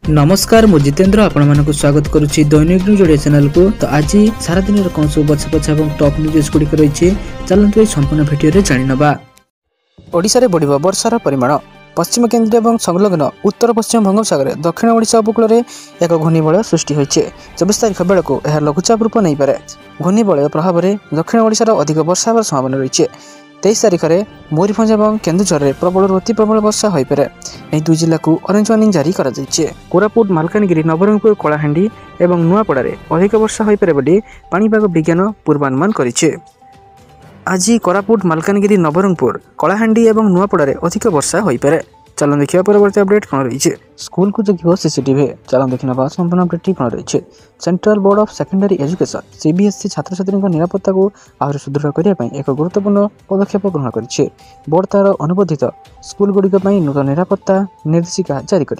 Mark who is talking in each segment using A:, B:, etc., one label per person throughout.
A: नमस्कार मु जितेंद्र आपण स्वागत करुच्ची दैनिक न्यूज ओडिया चैनल को। तो आज सारा दिन कौन सब बछा बछा और टॉप न्यूज गुड़िक रही चलते ये संपूर्ण भिडियो जाणवा। ओडिशा रे बढ़िबो वर्षार परिमाण। पश्चिम केन्द्र और संलग्न उत्तर पश्चिम बंगोपसागर दक्षिण ओडिशा उपकूल में एक घूर्णिबलय सृष्टि होइछे। 24 तारिख बेलू यह लघुचाप रूप नहीं पारे। घूर्णिबलय प्रभाव में दक्षिण ओडिशार अधिक वर्षा होवार संभावना रही। 23 तारिख में मयूरभंज और केन्दुझर में प्रबल अति प्रबल वर्षा हो पारे। यह दुई जिला को ऑरेंज वार्निंग जारी कर कोरापुट मालकानगिरी नवरंगपुर कलाहांडी और नुआपड़ा अधिक वर्षा हो पारे बोली पाणीपाग विज्ञान पूर्वानुमान करिछे। आज कोरापुट मालकानगिरी नवरंगपुर कलाहांडी और नुआपड़ा अधिक वर्षा हो पारे। चलो देखिए परवर्ती अपडेट कौन रही है। स्कूल को जगह सीसीटीवी चलो देखना संपूर्ण अपडेट कौन रही है। Central board of secondary education CBSE छात्र छात्री निरापत्ता को आहरी सुदृढ़ करने एक गुरुत्वपूर्ण पदक्षेप ग्रहण कर बोर्ड तार अनुबंधित स्कूल गुड़िक नूतन निरापत्ता निर्देशिका जारी कर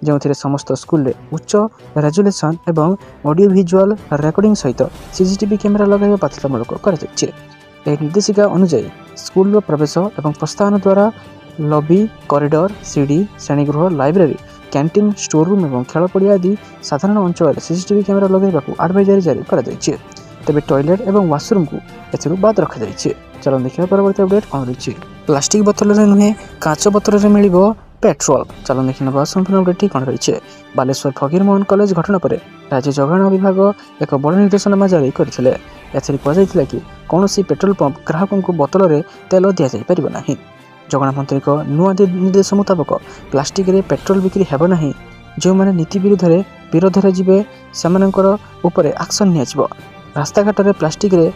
A: जो समस्त स्कूल उच्च रेजुलेसन और ऑडियो विजुअल रेकर्डिंग सहित सीसीटीवी कैमेरा लगाइबा बाध्यतामूलक कर निर्देशिका अनुसार स्कूल प्रवेश और प्रस्थान द्वारा लॉबी कॉरिडोर सीढ़ी श्रेणीगृह लाइब्रेरी कैंटीन स्टोर रूम और खेल पड़िया आदि साधारण अंचल सीसीटीवी कैमेरा लगाइबा एडवाइजरी जारी कर तेज टॉयलेट और वाशरूम को एथरू बाद रखा जाइए। चलो देखिए परवर्ती अपडेट कौन रही है। प्लास्टिक बोतल में नुहे कांच बोतल में मिल पेट्रोल चलो देखना संपूर्ण अपडेट कौन रही है। बालेश्वर फकीर मोहन कॉलेज घटना पर राज्य जगाण विभाग एक बड़ निर्देशनामा जारी करथिले। एथरे कहुला कि कौन पेट्रोल पंप ग्राहकों को बोतल में तेल दि जापर ना। जगन मंत्री नुआ निर्देश मुताबक प्लास्टिक रे पेट्रोल बिक्री हेब नहीं। जो मैंने नीति विरोध जीवे से एक्शन नियाजिबो। रास्ताघाट में प्लास्टिक रे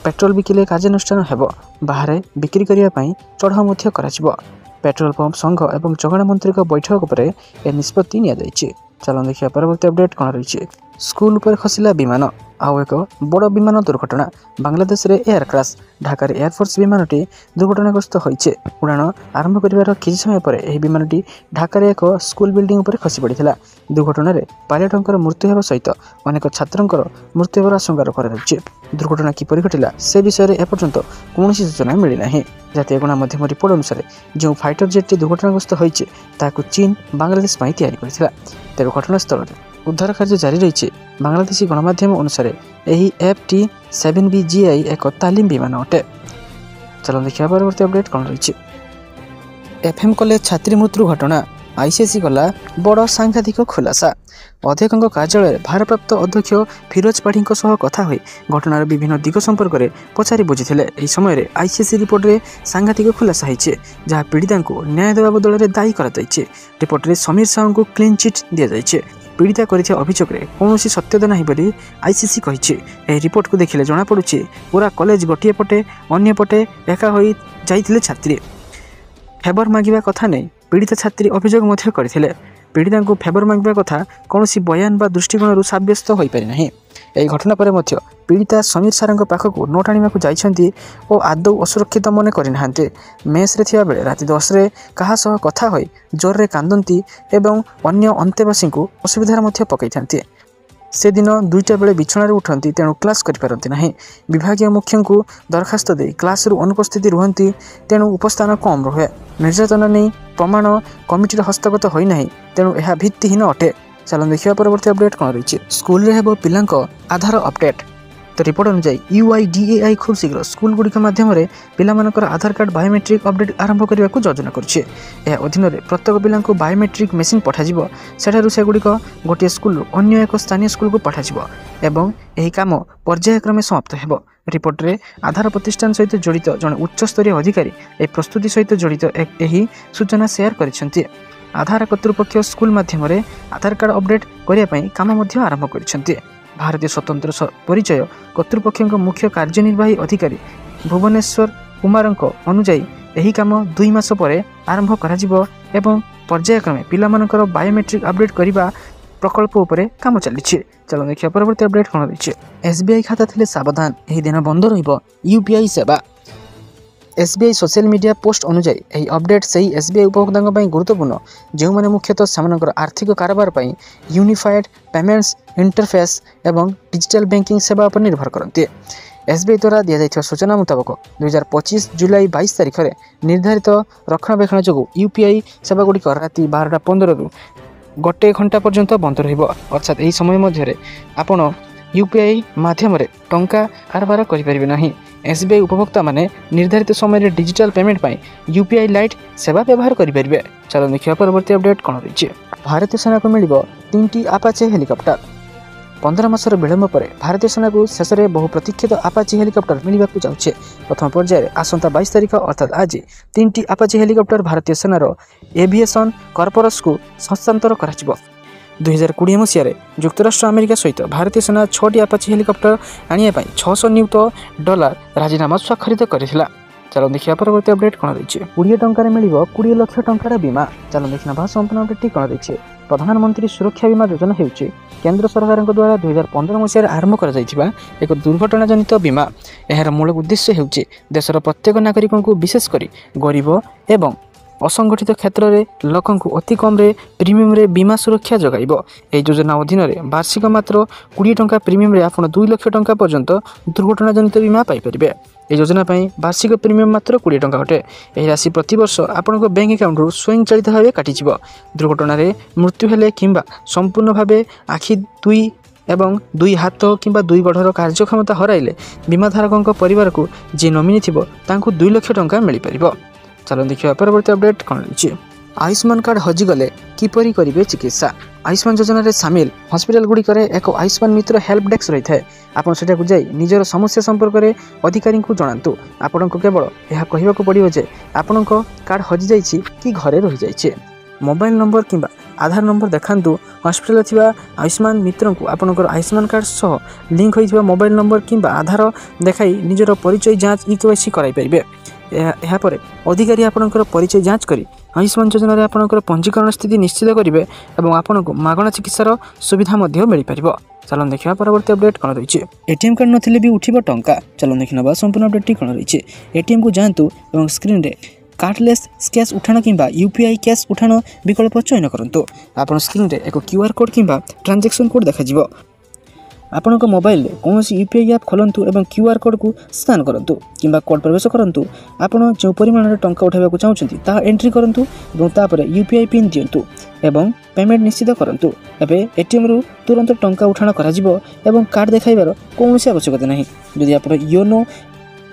A: पेट्रोल बिकिले कार्यानुष्ठान हेब। बाहर बिक्री करने चढ़ाऊ कर पेट्रोल पंप संघ और जगन मंत्री बैठक पर यह निष्पत्ति नि। चलो देखिए परवर्ती अपडेट कौन रही है। स्कूल पर खसला विमान आउ एक बड़ विमान दुर्घटना। बांग्लादेश रे एयर क्रैश ढाका एयरफोर्स विमानटी दुर्घटनाग्रस्त होइछे। उड़ान आरंभ करिवार किछि समय पर यह विमानटी ढाका एक स्कूल बिल्डिंग पर खसी पड़ता। दुर्घटना पायलटों मृत्यु होगा सहित अनेक छात्रों मृत्यु होवर आशंका रखा। दुर्घटना किपरि घटिला से विषय में एपर्यंत कौन सूचना मिलना। जातीय गणमाध्यम रिपोर्ट अनुसार जो फाइटर जेटटी दुर्घटनाग्रस्त होइछे ताकू चीन बांग्लादेश में तैयारी करथिला। तेरे घटनास्थल उद्धार कार्य जारी रही। बांग्लादेशी गणमाध्यम अनुसार यही FT-7BGI एक तालीम विमान अटे। चलो देखिए परवर्ती अपडेट कौन रही है। FM कॉलेज छात्री मृत्यु घटना आईसीएसई गला बड़ सांघातिक खुलासा। अध्यक्ष कार्यालय भारप्राप्त अध्यक्ष फिरोज पाढ़ी कथा हुई घटनार विभिन्न दिग संपर्क में पचारि बुझी। यह समय आईसीएसई रिपोर्ट में सांघातिक खुलासा होइछे जहाँ पीड़िता को न्याय देवा बदल में दायी कर रिपोर्ट में समीर साहू को क्लीन चिट दि जाइए। पीड़िता कर अभियोग में कौन सत्यता नहीं बोली आईसीसी कही। यह रिपोर्ट को देखिले जना पड़ुछि पूरा कॉलेज गोटे पटे अन्य पटे एका हो जाइथिले छात्री। फेवर मांगिबा कथा नहीं पीड़िता छात्री अभियोग करथिले। पीड़िता को फेवर मांगिबा कथा कौन बयान बा दृष्टिकोण सब्यस्त हो पारि नाही। यह घटना पर पीड़िता समीर सार पाखक नोट आने जाइछन्ती और आदौ असुरक्षित मन करना। मेस रे थिबा बेले राति 10 रे कहा सह कथा होई जोर रे कांदंती एवं अन्य अंतेवासी को असुविधार मध्य पकई थांती। से दिन 2टा बेले बिछणार उठती तेणु क्लास करिपारती नाही। विभागीय मुख्य को दरखास्त दे क्लास रु अनुपस्थिति रुहंती तेणु उपस्थान कम रहे। निर्यातना नहीं प्रमाण कमिटी हस्तगत होई नाही तेणु यह भित्तिहीन अटे। चलो देखिए परवर्ती अपडेट कौन रही है। स्कूल रे हेबो पिलांक आधार अपडेट। तो रिपोर्ट अनुसार UIDAI खूब शीघ्र स्कूल गुड़िक मध्यम पिलामानकर आधार कार्ड बायोमेट्रिक अपडेट आरंभ करने को योजना करुछे। यह अधीन प्रत्येक पिला बायोमेट्रिक मेसीन पठाଯିବ। सेठारु से गुड़िक गोटे स्कूल अन्य एक स्थानीय स्कूल को पठाଯିବ एवं यही काम पर्यायक्रमे समाप्त हेबो। रिपोर्ट रे आधार प्रतिष्ठान सहित जड़ित जड़े उच्चस्तरीय अधिकारी ए प्रस्तुति सहित जड़ित एक सूचना शेयर करिसेंती। आधार कर्तृपक्ष स्कूल माध्यम आधार कार्ड अपडेट करने काम आरंभ करिसेंती। भारतीय स्वतंत्र परिचय कर्तृपक्ष मुख्य कार्यनिर्वाही अधिकारी भुवनेश्वर कुमार अनुजाई यही काम 2 मास पर आरंभ करा एवं पर्यायक्रमे पिलामानकर बायोमेट्रिक अपडेट करने प्रकल्प उपरे काम चली। चलो देखिए परवर्ती अपडेट कौन रही है। SBI खाता थिले सावधान यही दिन बंद रहिबो UPI सेवा। SBI सोशल मीडिया पोस्ट अनुसार यही अपडेट से ही SBI उपभोक्ता गुरुत्वपूर्ण जो मैंने मुख्यतः सामानकर आर्थिक कारोबार पर यूनिफाइड पेमेंट्स इंटरफेस एवं डिजिटल बैंकिंग सेवा पर निर्भर करते। SBI द्वारा दि जाइथिबा सूचना मुताबक 2025 जुलाई 22 तारिख में निर्धारित रक्षणाबेक्षण जो UPI सेवा गुड़िक राति 12:15 रु गोटे घंटा पर्यंत बंद रहिबो अर्थात एही समय मध्य आपण यूपीआई माध्यम टंका कारबार करें ना। एसबीआई उपभोक्ता माने निर्धारित समय डिजिटल पेमेंट पाई यूपीआई लाइट सेवा व्यवहार करेंगे। चलो देखिए परवर्ती अपडेट कौन रही। भारतीय सेना को मिल 3टी आपाचे हेलिकप्टर। 15 मासर विलंब पर भारतीय सेना को शेष में बहु प्रतीक्षित आपाची हेलिकप्टर मिलवा जाऊे। प्रथम पर्यायर आसंता 22 तारिख अर्थात आज 3टी आपाची हेलिकप्टर भारतीय सेनार एविएशन कर्पोरस को हस्तांतर कर 2020 मसीह युक्तराष्ट्र अमेरिका सहित भारतीय सेना 6टी आपाची हेलिकप्टर आने $600 नियुक्त राजीनामा स्वाक्षरित करथिला। चलो देखिए परवर्ती अपडेट कौन रही। 20 टंकार मिल 20 लाख टंकार बीमा। चलो देखना संपूर्ण अपडेट कौन रही। प्रधानमंत्री सुरक्षा बीमा योजना होउची केंद्र सरकार द्वारा 2015 मसीह आरंभ कर एक दुर्घटना जनित बीमा। यार मूल उद्देश्य होउची देशर प्रत्येक नागरिकों को विशेषकर गरीब एवं असंगठित क्षेत्र में लोकों को अति कम प्रीमियम रे बीमा सुरक्षा जगाइब। यह योजना अधीन वार्षिक मात्र 20 टंका प्रीमियम रे आप 2 लाख टंका पर्यंत दुर्घटना जनित बीमा पाइपर। यह योजना वार्षिक प्रीमियम मात्र 20 टंका अटे। यह राशि प्रतिवर्ष आपण बैंक अकाउंट रू स्वयं चलित भाव काटिज। दुर्घटना मृत्यु हेले किंबा संपूर्ण भाव आखि 2 एवं 2 हाथ किंबा 2 गढ़र कार्यक्षमता हराइले बीमाधारकों परिवार को जी नॉमिनी थिबो तांकु 2 लाख टंका मिल पारिबो। चलो देखिए परवर्ती अपडेट कौन रही। आयुष्मान कार्ड हजिगले किपरि करिवे चिकित्सा। आयुष्मान योजना रे सामिल हॉस्पिटल गुड़िकर एक आयुष्मान मित्र हेल्प डेस्क रही है। आपन सेटा को जाई निजर समस्या संपर्क में अधिकारी को जणातु। आपन को केवल यह कहबा को पड़िबो जे आपन को कार्ड हजि जाइछि कि घरे रहि जाइछि। मोबाइल नंबर किंबा आधार नंबर देखांतु। हॉस्पिटल थिबा आयुष्मान मित्र को आपनकर आयुष्मान कार्ड सह लिंक होइथिबा मोबाइल नंबर किंबा आधार देखाई निजर परिचय जांच ईकेवाईसी कराई परिबे। यापर अधिकारी आपणकर परिचय जांच करी आयुष्मान योजना आपणकर पंजीकरण स्थिति निश्चित करेंगे और आपन को मागणा चिकित्सार सुविधा मिल पार। चलो देखा परवर्ती अपडेट कौन रही। एटीएम कार्ड नथिले भी उठिबो टंका। चलो देखना संपूर्ण अपडेट कौन रही। एटीएम को जातु और स्क्रीन रे कार्डलेस कैश उठाण किंबा यूपीआई कैश उठाण विकल्प चयन करंतु। आपन स्क्रीन रे एक क्यूआर कोड किंबा ट्रांजैक्शन कोड देखा। आपण मोबाइल में कौन यूपीआई ऐप खोलंतु एवं क्यूआर कोड को स्कान करंतु किंबा कोड प्रवेश करंतु। आपण जो परिमाण रे टंका उठाइबा चाहउछंती ता एंट्री करंतु एवं तापर यूपीआई पिन दियंतु एवं पेमेंट निश्चित करंतु। एबे एटीएम रु तुरंत टंका उठाण कराजिबो एवं कार्ड देखाइबार कौनसी आवश्यकता नहीं। यदि आपण योनो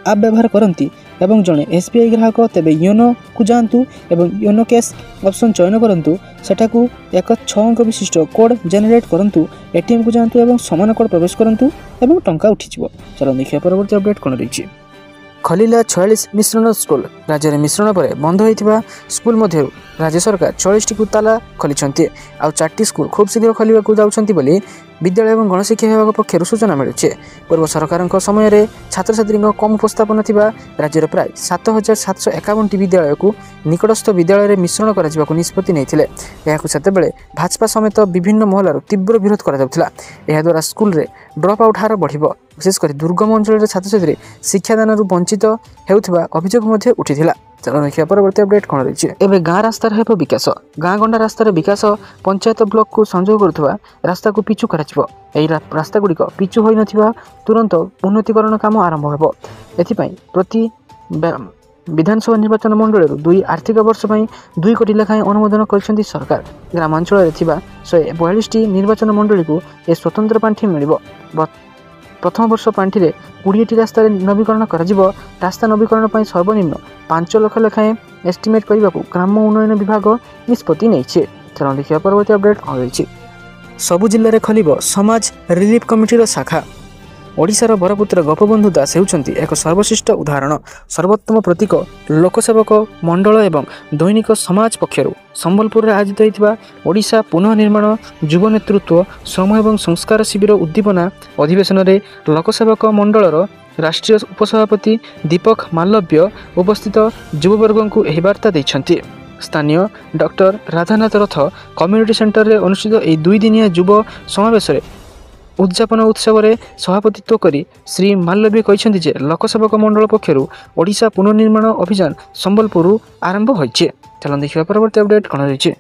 A: आप व्यवहार करती एवं जड़े एसबीआई ग्राहक तेबे योनो को जातु एवं योनो कैश ऑप्शन चयन करंतु। सेटा को एक 6 अंक विशिष्ट कोड जेनेरेट करंतु। एटीएम को जातु एवं समान कोड प्रवेश करंतु एवं टंका उठिजिवो। चलो देखिए परवर्ती अपडेट कौन रही। खलिला 46 मिश्रण स्कूल। राज्य में मिश्रण पर बंद होता स्कूल मध्य राज्य सरकार 40 टी ताला खोली आ 4टी स्कूल खूब शीघ्र खोलने जाऊँगी बोली विद्यालय और गणशिक्षा विभाग पक्षर सूचना मिलूँ। पूर्व सरकार समय छात्र छात्री कम उपस्थापन थिबा राज्यर प्राय 7751 विद्यालय को निकटस्थ विद्यालय में मिश्रण कर निष्पत्ति नहीं। सेतेबेले भाजपा समेत विभिन्न महलार तीव्र विरोध करा स्कूल रे ड्रप आउट हार बढ़िबो। विशेषकर दुर्गम अंचल छात्र छात्री शिक्षादान वंचित होउथिबा अभियोग उठिथिला। चलो देखिए परवर्ती अपडेट कौन रही। एवं गाँ रास्तार हेब विकास। गाँ गंडा रास्तार विकास पंचायत ब्लॉक को संजोग करुवा रास्ता को पिचु कराजिबो। एही रास्ता गुड़िक पिचु होई नथिबा तुरंत उन्नतीकरण काम आरंभ हेबो। एथिपई प्रति विधानसभा निर्वाचन मंडल 2 आर्थिक वर्ष 2 कोटी लेखाएं अनुमोदन कर सरकार। ग्रामांचल 142 निर्वाचन मंडल को यह स्वतंत्र पांठि मिलिबो। प्रथम वर्ष पांठि 20टी रास्ता नवीकरण करा। रास्ता नवीकरण पर सर्वनिम्न 5 लाख लेखाएं एस्टिमेट करने को ग्राम उन्नयन विभाग निष्पत्ति नहीं। चलो देखिए परवर्ती अपडेट कौन रही। सबु जिले में खोल समाज रिलीफ कमिटीर शाखा। ओडिशार बरपुत्र गोपबंधु दास होउछंती एक सर्वश्रेष्ठ उदाहरण। सर्वोत्तम प्रतीक लोकसेवक मंडल एवं दैनिक समाज पक्षर संबलपुर में आयोजित होता ओडिशा पुनर्निर्माण युव नेतृत्व श्रम एवं संस्कार शिविर उद्दीपना अधिवेशन में लोकसेवक मंडलर राष्ट्रीय उपसभापति दीपक मालव्य उपस्थित युववर्ग को यह वार्ता देइछंती। स्थानीय डॉक्टर राधानाथ रथ कम्युनिटी सेंटर में अनुष्ठित यह 2 दिनिया युव समावेश उद्यापन उत्सव में सभापतित्व करी श्री मालव्य कहते जे लोकसेवक मंडल पक्षर ओडिशा पुनर्निर्माण अभियान संबलपुर आरंभ होइछे। चलो देखिए परवर्ती अपडेट कौन रही।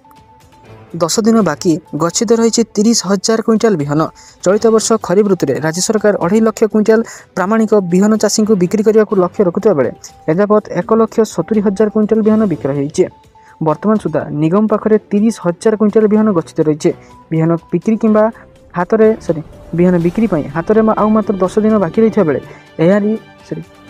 A: 10 दिन बाकी गच्छित रही 30,000 क्विंटाल बिहन। चलित वर्ष खरीफ ऋतु में राज्य सरकार 2.5 लाख क्विंटाल प्रामाणिक बिहन चाषी को बिक्री करने को लक्ष्य रखुता बेले एजावत 1,70,000 क्विंटाल बिहन बिक्री होइछे। ବର୍ତ୍ତମାନ ସୁଦ୍ଧା ନିଗମ ପାଖରେ 30,000 କ୍ୱିଣ୍ଟାଲ ବିହନ ଗଚ୍ଛିତ ରହିଛି। ବିହନ ବିକ୍ରି କିମ୍ବା ବିହନ ବିକ୍ରି ପାଇଁ ହାତରେ ଆଉ ମାତ୍ର 10 ଦିନ ବାକି ରହିଥିବା ବେଳେ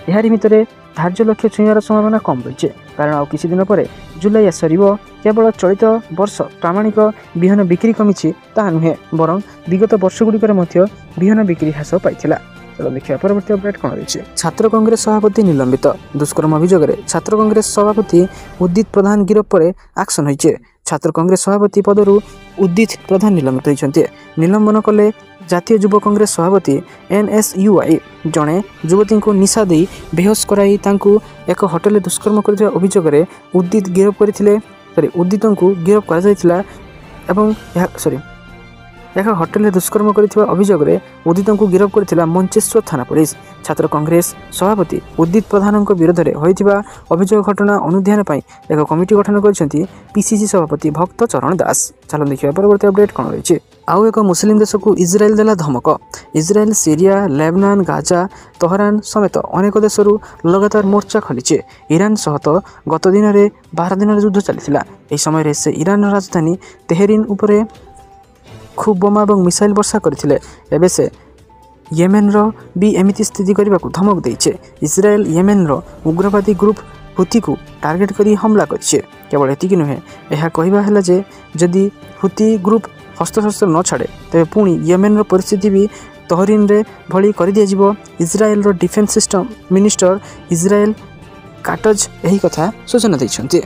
A: ଏହାରି ଭିତରେ ଧାର୍ଯ୍ୟ ଲକ୍ଷ୍ୟ ଛୁଇଁବାର ସମ୍ଭାବନା କମ୍ ରହିଛି, କାରଣ ଆଉ କିଛି ଦିନ ପରେ ଜୁଲାଇ ସରିବ। କେବଳ ଚଳିତ ବର୍ଷ ପ୍ରାମାଣିକ ବିହନ ବିକ୍ରି କମିଛି ତାହା ନୁହେଁ, ବରଂ ବିଗତ ବର୍ଷଗୁଡ଼ିକରେ ମଧ୍ୟ ବିହନ ବିକ୍ରି ହ୍ରାସ ପାଇଥିଲା। ଚलो ଦେଖିବା ପରବର୍ତ୍ତୀ ଅପଡେଟ୍ କ'ଣ ରହିଛି। ଛାତ୍ର କଂଗ୍ରେସ ସଭାପତି ନିଲମ୍ବିତ। ଦୁଷ୍କର୍ମ ଅଭିଯୋଗରେ ଛାତ୍ର କଂଗ୍ରେସ ସଭାପତି ଉଦିତ ପ୍ରଧାନ ଗିରଫ ପରେ ଆକ୍ସନ ହୋଇଛି। ଛାତ୍ର କଂଗ୍ରେସ ସଭାପତି ପଦରୁ ଉଦିତ ପ୍ରଧାନ ନିଲମ୍ବିତ ହୋଇଛନ୍ତି। ନିଲମ୍ବନ କଲେ ଜାତୀୟ ଯୁବ କଂଗ୍ରେସ ସଭାପତି NSUI ଜଣେ ଯୁବତୀଙ୍କୁ ନିଶା ଦେଇ ବେହୋସ କରାଇ ତାଙ୍କୁ ଏକ ହୋଟେଲରେ ଦୁଷ୍କର୍ମ କରିଥିବା ଅଭିଯୋଗରେ ଉଦିତଙ୍କୁ ଗିରଫ କରାଯାଇଥିଲା ଏବଂ ଏକ ହୋଟେଲରେ ଦୁଷ୍କର୍ମ କରିଥିବା ଅଭିଯୋଗରେ ଉଦିତଙ୍କୁ ଗିରଫ କରିଥିଲା ମଞ୍ଚେଶ୍ୱର ଥାନା ପୋଲିସ। ଛାତ୍ର କଂଗ୍ରେସ ସଭାପତି ଉଦିତ ପ୍ରଧାନଙ୍କ ବିରୋଧରେ ହୋଇଥିବା ଅଭିଯୋଗ ଘଟଣା ଅନୁଧ୍ୟାନ ପାଇଁ ଏକ କମିଟି ଗଠନ କରିଛନ୍ତି PCC ସଭାପତି ଭକ୍ତ ଚରଣ ଦାସ। ଚାଲନ୍ତୁ ଦେଖିବା ପରବର୍ତ୍ତୀ ଅପଡେଟ୍ କ'ଣ ରହିଛି। ଆଉ ଏକ ମୁସଲିମ ଦେଶକୁ ଇସ୍ରାଏଲ ଦେଲା ଧମକ। ଇସ୍ରାଏଲ ସିରିଆ, ଲେବନାନ, ଗାଜା, ତହରାନ ସମେତ ଅନେକ ଦେଶରୁ ଲଗାତାର ମୋର୍ଚ୍ଚା ଖୋଲିଛି। ଇରାନ ସହ ତ ଗତ ଦିନରେ 12 ଦିନର ଯୁଦ୍ଧ ଚାଲିଥିଲା। ଏହି ସମୟରେ ସେ ଇରାନର ରାଜଧାନୀ ତେହେରିନ ଉପରେ ଖୁବ୍ ବୋମା ଏବଂ ମିସାଇଲ ବର୍ଷା କରିଥିଲେ। ଏବେ ସେ ୟେମେନର ବି ଏମିତି ସ୍ଥିତି କରିବାକୁ ଧମକ ଦେଇছে। ଇସ୍ରାଏଲ ୟେମେନର ଉଗ୍ରବାଦୀ ଗ୍ରୁପ ହୁତିକୁ ଟାର୍ଗେଟ କରି ହମଲା କରିছে। କେବଳ ଏତିକି ନୁହେଁ, ଏହା କହିବା ହେଲା ଯେ ଯଦି ହୁତି ଗ୍ରୁପ ହସ୍ତଶସ୍ତ୍ର ନ ଛାଡ଼େ ତେବେ ପୁଣି ୟେମେନର ପରିସ୍ଥିତି ବି ତହରିନରେ ଭଳି କରିଦିଆଯିବ। ଇସ୍ରାଏଲର ଡିଫେନ୍ସ ସିଷ୍ଟମ ମିନିଷ୍ଟର ଇସ୍ରାଏଲ କାଟଜ ଏହି କଥା ସୂଚନା ଦେଇଛନ୍ତି।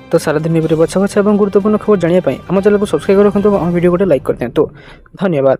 A: तो सारा दिन बछा बछा और गुरुत्वपूर्ण खबर जानिया आम चैनल को सब्सक्राइब रखते और वीडियो गोटे लाइक कर दिंतु। धन्यवाद।